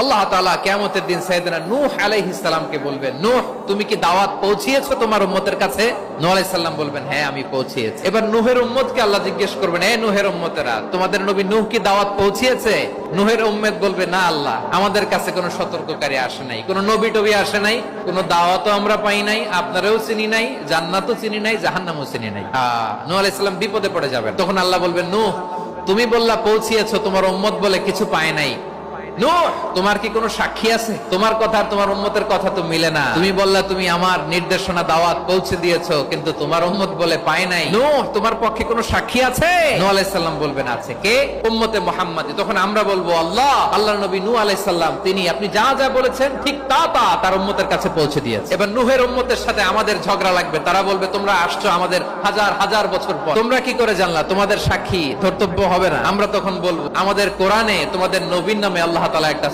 আল্লাহ তাআলা কিয়ামতের দিন সাইয়েদনা নূহ আলাইহিস সালামকে বলবেন, নূহ তুমি কি দাওয়াত পৌঁছিয়েছো তোমার উম্মতের কাছে? নূহ আলাইহিস সালাম বলবেন, হ্যাঁ আমি পৌঁছিয়েছি। এবার নূহের উম্মতকে আল্লাহ জিজ্ঞেস করবেন, হে নূহের উম্মতেরা, তোমাদের নবী নূহ কি দাওয়াত পৌঁছিয়েছে? নূহের উম্মত বলবে, না আল্লাহ, আমাদের কাছে কোনো সতর্ককারী আসে নাই, কোনো নবী টবি আসে নাই, কোনো দাওয়াতও আমরা পাই নাই, আপনারাও চিনি নাই, জান্নাতও চিনি নাই, জাহান্নামও চিনি নাই। নূহ আলাইহিস সালাম বিপদে পড়ে যাবেন। তখন আল্লাহ বলবেন, নূহ তুমি বললা পৌঁছিয়েছো, তোমার উম্মত বলে কিছু পায় নাই। নূহ তোমার কি কোনো সাক্ষী আছে? তোমার কথা আর তোমার উম্মতের কথা তো মিলে না। তুমি বললা তুমি আমার নির্দেশনা দাওয়াত পৌঁছে দিয়েছো, কিন্তু তোমার উম্মত বলে পায় নাই। নূহ তোমার পক্ষে কোনো সাক্ষী আছে? নূহ আলাইহিস সালাম বলবেন, আছে। কে? উম্মতে মুহাম্মাদি। তখন আমরা বলবো, আল্লাহর নবী নূহ আলাইহিস সালাম তিনি আপনি যা যা বলেছেন ঠিক তা তার উম্মতের কাছে পৌঁছে দিয়েছে। এবার নূহের উম্মতের সাথে আমাদের ঝগড়া লাগবে। তারা বলবে, তোমরা আসছো আমাদের হাজার হাজার বছর পর, তোমরা কি করে জানলা? তোমাদের সাক্ষী ধর্তব্য হবে না? আমরা তখন বলবো, আমাদের কোরআনে তোমাদের নবীর নামে আল্লাহ তাআলা একটা